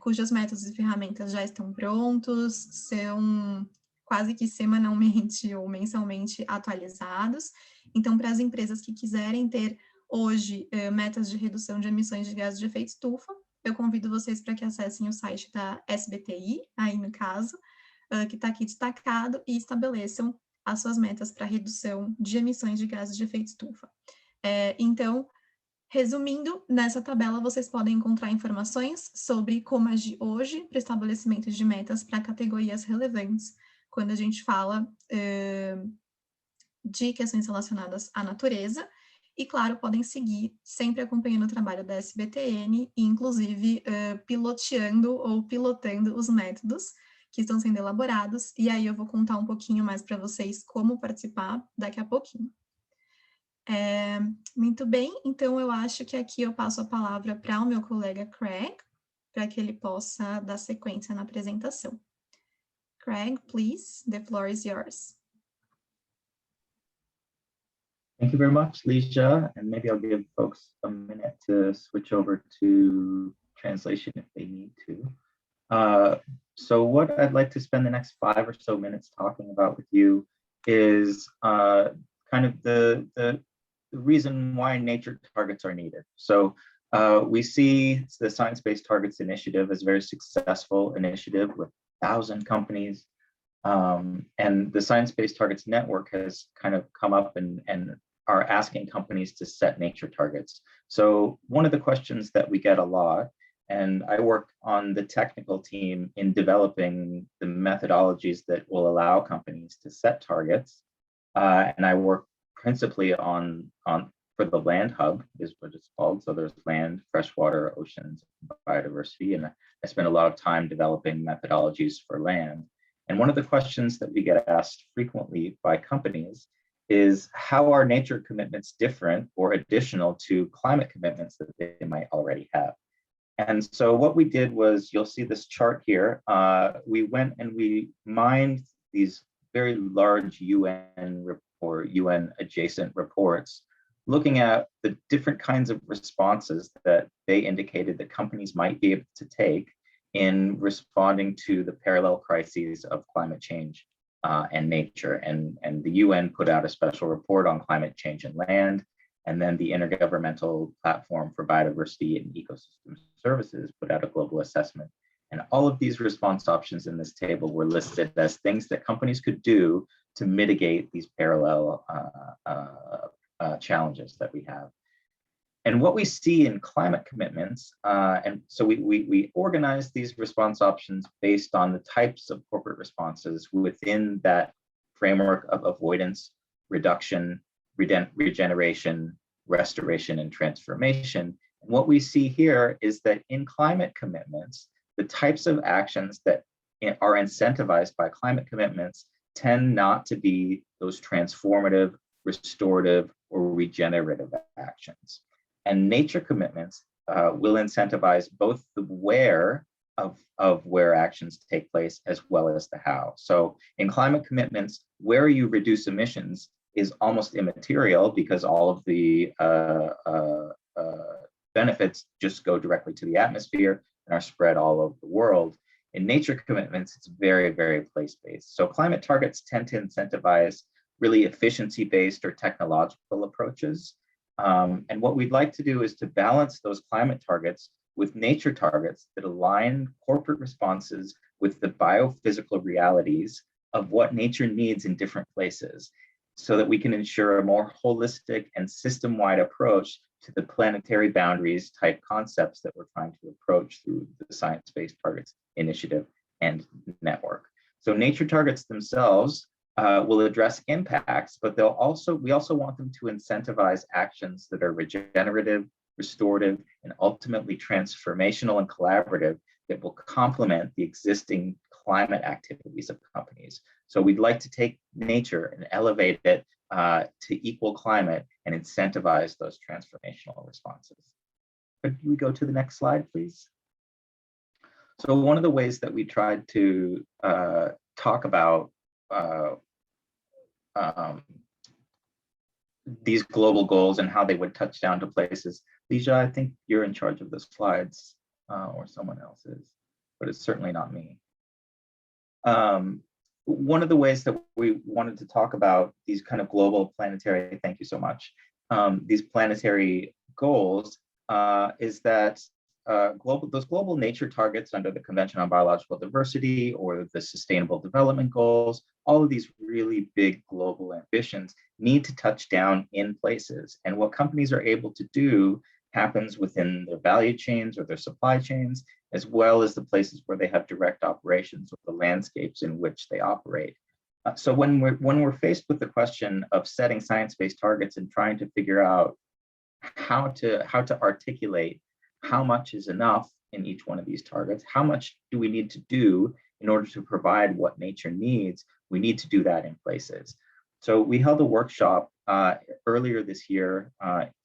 cujos métodos e ferramentas já estão prontos, são quase que semanalmente ou mensalmente atualizados. Então, para as empresas que quiserem ter hoje metas de redução de emissões de gases de efeito estufa, eu convido vocês para que acessem o site da SBTI, aí no caso, que está aqui destacado, e estabeleçam as suas metas para redução de emissões de gases de efeito estufa. Então, resumindo, nessa tabela vocês podem encontrar informações sobre como agir hoje para estabelecimento de metas para categorias relevantes, quando a gente fala de questões relacionadas à natureza, e, claro, podem seguir sempre acompanhando o trabalho da SBTN e, inclusive, piloteando ou pilotando os métodos que estão sendo elaborados, e aí eu vou contar um pouquinho mais para vocês como participar daqui a pouquinho. Muito bem, então eu acho que aqui eu passo a palavra para o meu colega Craig, para que ele possa dar sequência na apresentação. Craig, please, the floor is yours. Thank you very much, Leisha, and maybe I'll give folks a minute to switch over to translation if they need to. So what I'd like to spend the next 5 or so minutes talking about with you is kind of the reason why nature targets are needed. So we see the Science Based Targets Initiative as a very successful initiative with 1,000 companies. And the Science Based Targets Network has kind of come up and are asking companies to set nature targets. So one of the questions that we get a lot, and I work on the technical team in developing the methodologies that will allow companies to set targets. And I work principally on for the Land Hub is what it's called. So there's land, freshwater, oceans, biodiversity, and I spend a lot of time developing methodologies for land. And one of the questions that we get asked frequently by companies is how are nature commitments different or additional to climate commitments that they might already have? And so what we did was, you'll see this chart here, we went and we mined these very large UN or UN adjacent reports, looking at the different kinds of responses that they indicated that companies might be able to take in responding to the parallel crises of climate change and nature. And the UN put out a special report on climate change and land, and then the Intergovernmental Platform for Biodiversity and Ecosystem Services put out a global assessment. And all of these response options in this table were listed as things that companies could do to mitigate these parallel challenges that we have. And what we see in climate commitments, and so we organize these response options based on the types of corporate responses within that framework of avoidance, reduction, regeneration, restoration, and transformation. And what we see here is that in climate commitments, the types of actions that are incentivized by climate commitments tend not to be those transformative restorative, or regenerative actions. And nature commitments will incentivize both the where of where actions take place as well as the how. So in climate commitments, where you reduce emissions is almost immaterial because all of the benefits just go directly to the atmosphere and are spread all over the world. In nature commitments, it's very, very place-based. So climate targets tend to incentivize really efficiency-based or technological approaches. And what we'd like to do is to balance those climate targets with nature targets that align corporate responses with the biophysical realities of what nature needs in different places, so that we can ensure a more holistic and system-wide approach to the planetary boundaries type concepts that we're trying to approach through the Science Based Targets Initiative and network. So nature targets themselves will address impacts, but we also want them to incentivize actions that are regenerative, restorative, and ultimately transformational and collaborative that will complement the existing climate activities of companies. So we'd like to take nature and elevate it to equal climate and incentivize those transformational responses. Could we go to the next slide, please? So one of the ways that we tried to talk about these global goals and how they would touch down to places. Lija, I think you're in charge of the slides, or someone else is, but it's certainly not me. One of the ways that we wanted to talk about these kind of global planetary, thank you so much, these planetary goals is that those global nature targets under the Convention on Biological Diversity or the Sustainable Development Goals, all of these really big global ambitions need to touch down in places. And what companies are able to do happens within their value chains or their supply chains, as well as the places where they have direct operations or the landscapes in which they operate. So when we're faced with the question of setting science-based targets and trying to figure out how to articulate how much is enough in each one of these targets, how much do we need to do in order to provide what nature needs, we need to do that in places. So we held a workshop earlier this year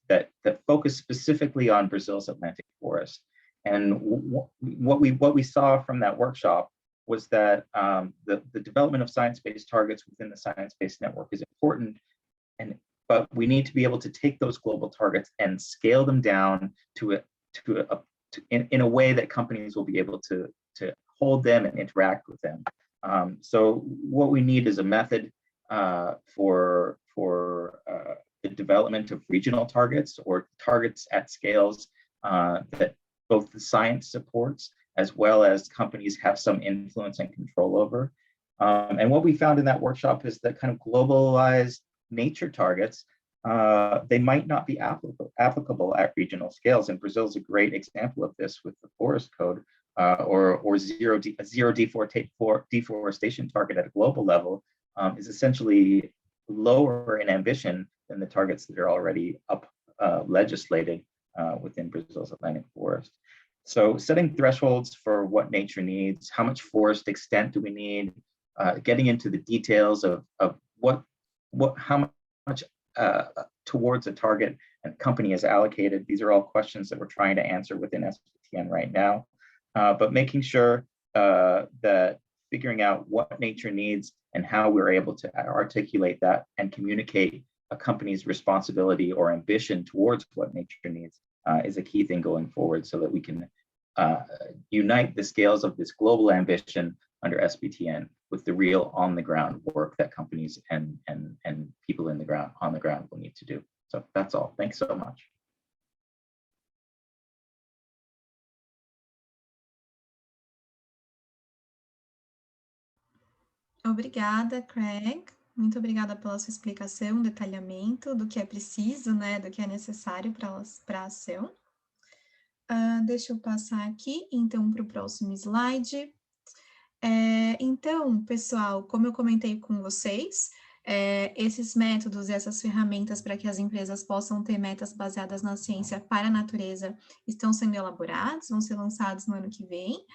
that focused specifically on Brazil's Atlantic forest. And what we saw from that workshop was that the development of science-based targets within the science-based network is important, but we need to be able to take those global targets and scale them down in a way that companies will be able to hold them and interact with them. So what we need is a method for the development of regional targets or targets at scales that both the science supports as well as companies have some influence and control over. And what we found in that workshop is that kind of globalized nature targets, they might not be applicable at regional scales. And Brazil is a great example of this with the forest code or zero deforestation target at a global level is essentially lower in ambition than the targets that are already legislated within Brazil's Atlantic forest. So setting thresholds for what nature needs, how much forest extent do we need, getting into the details of how much towards a target a company is allocated. These are all questions that we're trying to answer within SBTN right now, but making sure that figuring out what nature needs and how we're able to articulate that and communicate a company's responsibility or ambition towards what nature needs is a key thing going forward, so that we can unite the scales of this global ambition under SBTN with the real on-the-ground work that companies and people on the ground will need to do. So that's all. Thanks so much. Obrigada, Craig. Muito obrigada pela sua explicação, detalhamento do que é preciso, né, do que é necessário para a ação. Deixa eu passar aqui, então, para o próximo slide. Então, pessoal, como eu comentei com vocês, esses métodos e essas ferramentas para que as empresas possam ter metas baseadas na ciência para a natureza estão sendo elaborados, vão ser lançados no ano que vem,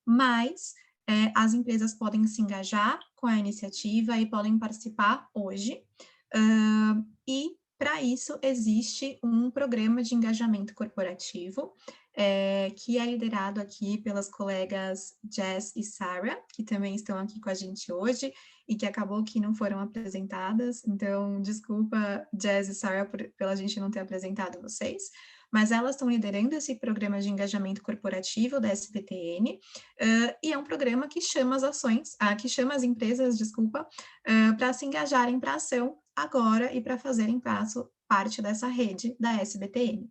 mas as empresas podem se engajar com a iniciativa e podem participar hoje. E, para isso, existe um programa de engajamento corporativo, que é liderado aqui pelas colegas Jess e Sarah, que também estão aqui com a gente hoje, e que acabou que não foram apresentadas, então, desculpa, Jess e Sarah, pela gente não ter apresentado vocês, mas elas estão liderando esse programa de engajamento corporativo da SBTN, e é um programa que chama que chama as empresas, para se engajarem para ação agora e para fazerem parte dessa rede da SBTN.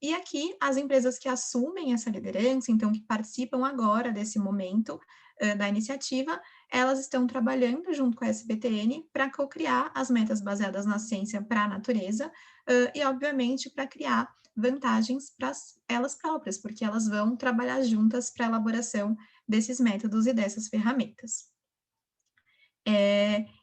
E aqui, as empresas que assumem essa liderança, então, que participam agora desse momento da iniciativa, elas estão trabalhando junto com a SBTN para co-criar as metas baseadas na ciência para a natureza e, obviamente, para criar vantagens para elas próprias, porque elas vão trabalhar juntas para a elaboração desses métodos e dessas ferramentas.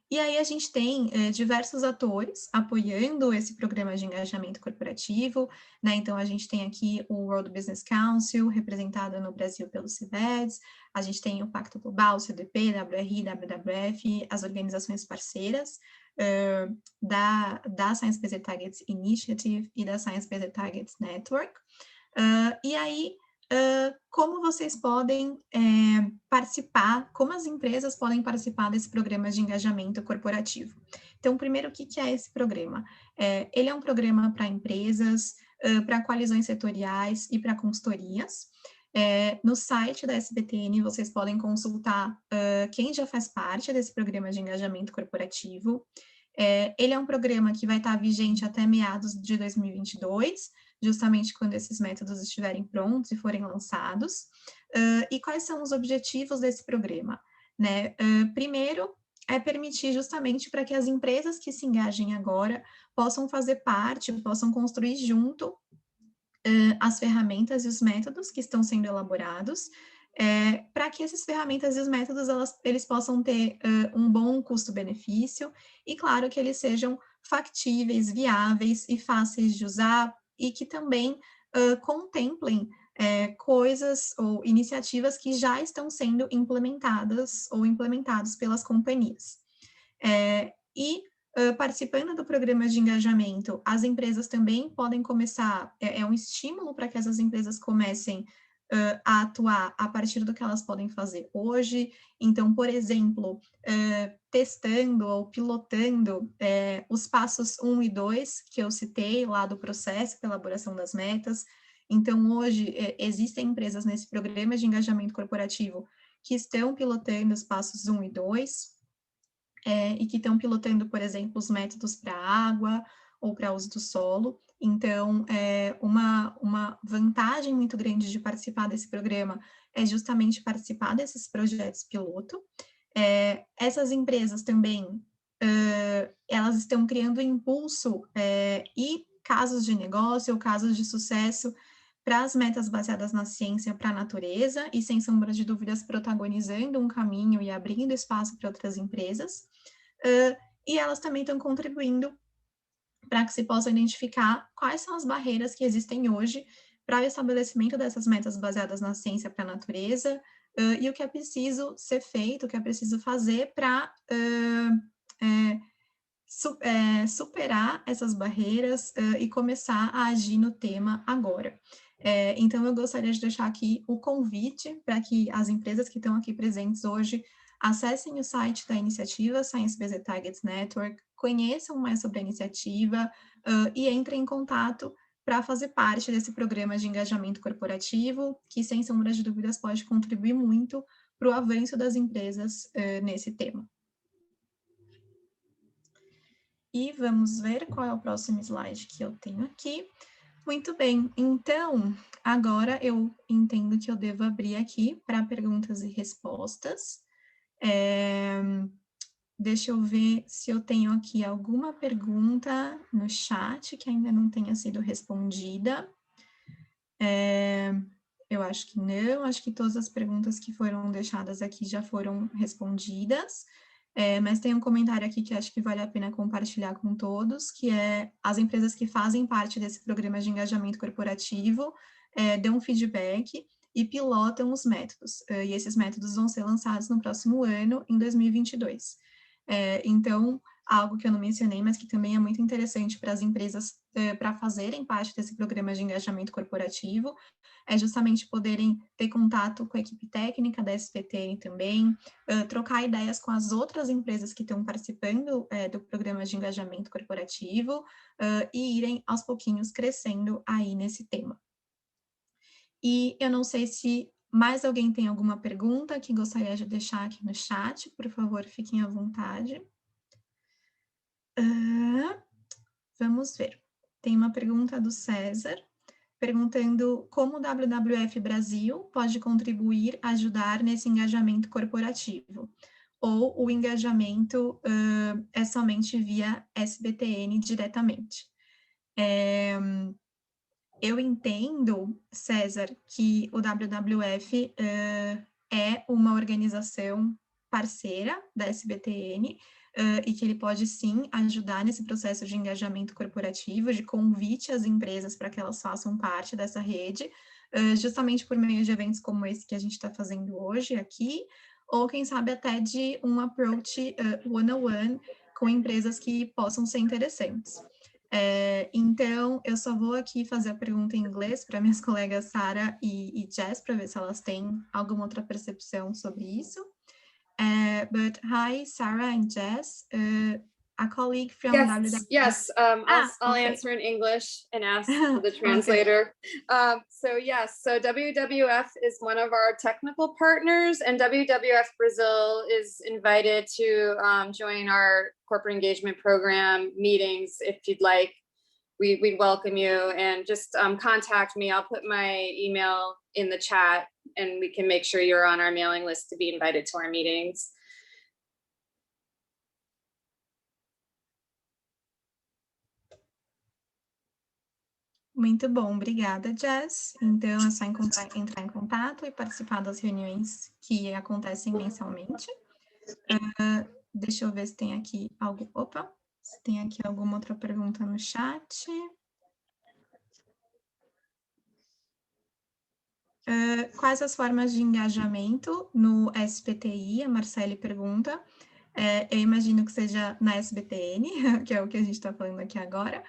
E aí a gente tem diversos atores apoiando esse programa de engajamento corporativo, né? Então a gente tem aqui o World Business Council, representado no Brasil pelo CBEDS, a gente tem o Pacto Global, o CDP, WRI, WWF, as organizações parceiras da Science Based Targets Initiative e da Science Based Targets Network. E aí, como vocês podem participar, como as empresas podem participar desse programa de engajamento corporativo. Então, primeiro, o que é esse programa? Ele é um programa para empresas, para coalizões setoriais e para consultorias. No site da SBTN, vocês podem consultar quem já faz parte desse programa de engajamento corporativo. Ele é um programa que vai estar vigente até meados de 2022, justamente quando esses métodos estiverem prontos e forem lançados. E quais são os objetivos desse programa? Né? Primeiro, é permitir justamente para que as empresas que se engajem agora possam fazer parte, possam construir junto as ferramentas e os métodos que estão sendo elaborados, para que essas ferramentas e os métodos, eles possam ter um bom custo-benefício, e claro que eles sejam factíveis, viáveis e fáceis de usar, e que também contemplem coisas ou iniciativas que já estão sendo implementadas ou implementados pelas companhias. Participando do programa de engajamento, as empresas também podem começar, um estímulo para que essas empresas comecem a atuar a partir do que elas podem fazer hoje. Então, por exemplo, testando ou pilotando os passos 1 e 2, que eu citei lá do processo de elaboração das metas. Então, hoje, existem empresas nesse programa de engajamento corporativo que estão pilotando os passos 1 e 2, e que estão pilotando, por exemplo, os métodos para água ou para uso do solo. Então, uma vantagem muito grande de participar desse programa é justamente participar desses projetos piloto. Essas empresas também, elas estão criando impulso e casos de negócio ou casos de sucesso para as metas baseadas na ciência para a natureza, e sem sombra de dúvidas protagonizando um caminho e abrindo espaço para outras empresas, e elas também estão contribuindo para que se possa identificar quais são as barreiras que existem hoje para o estabelecimento dessas metas baseadas na ciência para a natureza, e o que é preciso ser feito, o que é preciso fazer para superar essas barreiras e começar a agir no tema agora. Então, eu gostaria de deixar aqui o convite para que as empresas que estão aqui presentes hoje acessem o site da iniciativa Science Based Targets Network, conheçam mais sobre a iniciativa e entrem em contato para fazer parte desse programa de engajamento corporativo, que, sem sombra de dúvidas, pode contribuir muito para o avanço das empresas nesse tema. E vamos ver qual é o próximo slide que eu tenho aqui. Muito bem, então, agora eu entendo que eu devo abrir aqui para perguntas e respostas. Deixa eu ver se eu tenho aqui alguma pergunta no chat que ainda não tenha sido respondida. Eu acho que não, acho que todas as perguntas que foram deixadas aqui já foram respondidas. Mas tem um comentário aqui que acho que vale a pena compartilhar com todos, que é: as empresas que fazem parte desse programa de engajamento corporativo dão feedback e pilotam os métodos, e esses métodos vão ser lançados no próximo ano, em 2022. Então, algo que eu não mencionei, mas que também é muito interessante para as empresas para fazerem parte desse programa de engajamento corporativo, é justamente poderem ter contato com a equipe técnica da SBTN também, trocar ideias com as outras empresas que estão participando do programa de engajamento corporativo e irem aos pouquinhos crescendo aí nesse tema. E eu não sei se mais alguém tem alguma pergunta que gostaria de deixar aqui no chat, por favor, fiquem à vontade. Vamos ver. Tem uma pergunta do César, perguntando como o WWF Brasil pode contribuir, ajudar nesse engajamento corporativo, ou o engajamento é somente via SBTN diretamente. Eu entendo, César, que o WWF é uma organização parceira da SBTN e que ele pode sim ajudar nesse processo de engajamento corporativo, de convite às empresas para que elas façam parte dessa rede, justamente por meio de eventos como esse que a gente está fazendo hoje aqui, ou quem sabe até de um approach one-on-one com empresas que possam ser interessantes. Então, eu só vou aqui fazer a pergunta em inglês para minhas colegas Sarah e Jess, para ver se elas têm alguma outra percepção sobre isso. But hi, Sarah and Jess. A colleague from WWF. Yes, I'll okay. answer in English and ask the translator. So yes, so WWF is one of our technical partners, and WWF Brazil is invited to join our corporate engagement program meetings if you'd like. We'd welcome you, and just contact me. I'll put my email in the chat, and we can make sure you're on our mailing list to be invited to our meetings. Muito bom, obrigada, Jess. Então, é só entrar em contato e participar das reuniões que acontecem mensalmente. Deixa eu ver se tem aqui algo. Opa, se tem aqui alguma outra pergunta no chat. Quais as formas de engajamento no SBTI? A Marcele pergunta. Eu imagino que seja na SBTN, que é o que a gente está falando aqui agora.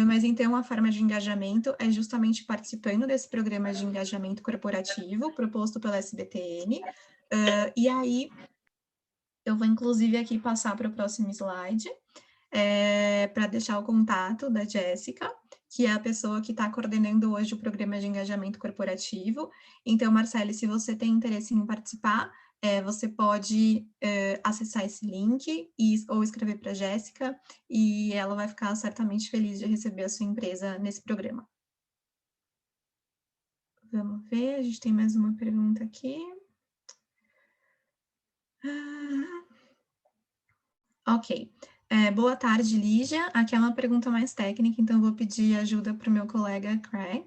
Mas então a forma de engajamento é justamente participando desse programa de engajamento corporativo proposto pela SBTN. E aí, eu vou inclusive aqui passar para o próximo slide, para deixar o contato da Jéssica, que é a pessoa que está coordenando hoje o programa de engajamento corporativo. Então, Marcele, se você tem interesse em participar, você pode acessar esse link ou escrever para a Jéssica, e ela vai ficar certamente feliz de receber a sua empresa nesse programa. Vamos ver, a gente tem mais uma pergunta aqui. Ok. Boa tarde, Lígia. Aqui é uma pergunta mais técnica, então vou pedir ajuda para o meu colega Craig.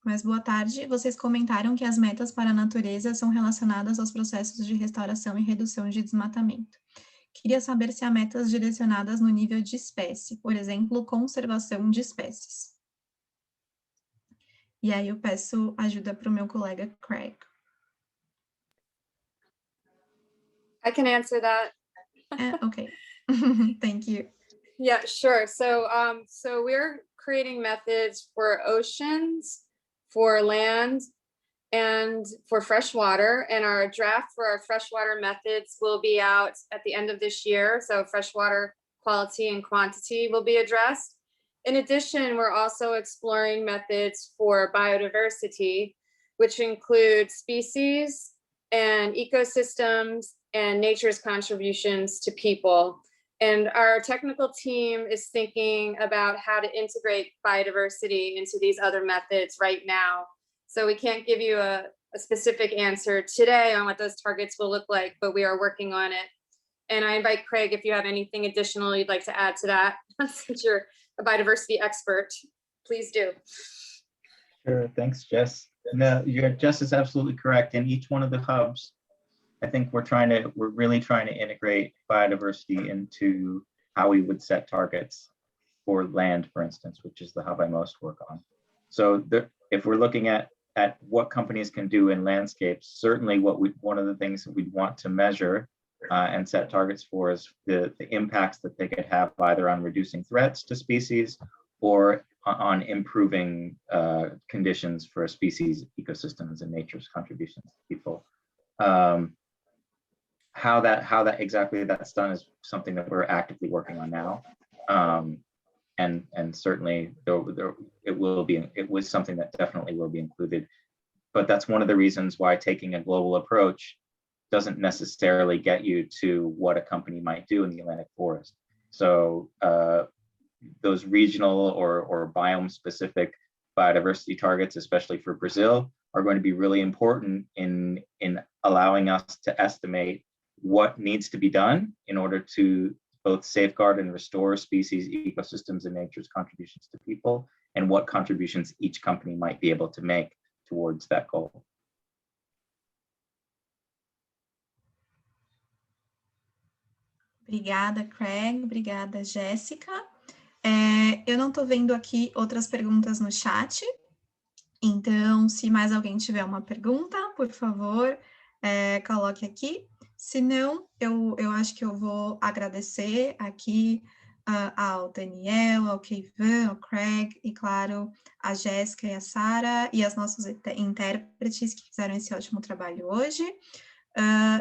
Mas boa tarde. Vocês comentaram que as metas para a natureza são relacionadas aos processos de restauração e redução de desmatamento. Queria saber se há metas direcionadas no nível de espécie, por exemplo, conservação de espécies. E aí eu peço ajuda para o meu colega Craig. I can answer that. Okay. Thank you. Yeah, sure. So, so we're creating methods for oceans, for land, and for freshwater. And our draft for our freshwater methods will be out at the end of this year. So freshwater quality and quantity will be addressed. In addition, we're also exploring methods for biodiversity, which include species and ecosystems and nature's contributions to people. And our technical team is thinking about how to integrate biodiversity into these other methods right now. So we can't give you a specific answer today on what those targets will look like, but we are working on it. And I invite Craig, if you have anything additional you'd like to add to that, since you're a biodiversity expert, please do. Sure, thanks, Jess. No, Jess is absolutely correct. In each one of the hubs, I think we're really trying to integrate biodiversity into how we would set targets for land, for instance, which is the hub I most work on. So if we're looking at what companies can do in landscapes, certainly one of the things that we'd want to measure and set targets for is the impacts that they could have either on reducing threats to species or on improving conditions for species, ecosystems, and nature's contributions to people. How that exactly that's done is something that we're actively working on now. And certainly it was something that definitely will be included. But that's one of the reasons why taking a global approach doesn't necessarily get you to what a company might do in the Atlantic forest. So those regional or biome specific biodiversity targets, especially for Brazil, are going to be really important in allowing us to estimate what needs to be done in order to both safeguard and restore species, ecosystems, and nature's contributions to people, and what contributions each company might be able to make towards that goal. Obrigada, Craig. Obrigada, Jéssica. Eu não estou vendo aqui outras perguntas no chat, então, se mais alguém tiver uma pergunta, por favor, coloque aqui. Se não, eu acho que eu vou agradecer aqui ao Daniel, ao Keivan, ao Craig e, claro, a Jéssica e a Sara e as nossas intérpretes que fizeram esse ótimo trabalho hoje.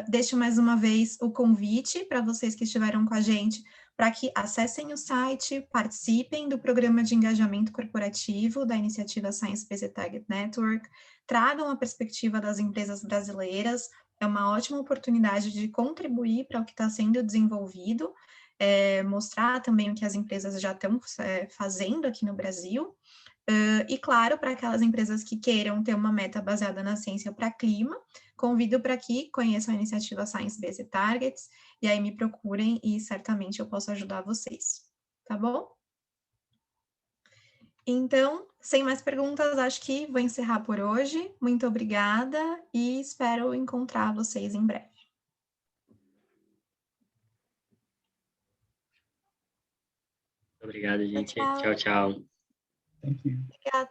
Deixo mais uma vez o convite para vocês que estiveram com a gente para que acessem o site, participem do programa de engajamento corporativo da iniciativa Science Based Target Network, tragam a perspectiva das empresas brasileiras, é uma ótima oportunidade de contribuir para o que está sendo desenvolvido, mostrar também o que as empresas já estão fazendo aqui no Brasil, e claro, para aquelas empresas que queiram ter uma meta baseada na ciência para clima, convido para que conheçam a iniciativa Science Based Targets, e aí me procurem e certamente eu posso ajudar vocês, tá bom? Então, sem mais perguntas, acho que vou encerrar por hoje. Muito obrigada e espero encontrar vocês em breve. Obrigado, gente. Tchau, Tchau, tchau. Thank you. Obrigada.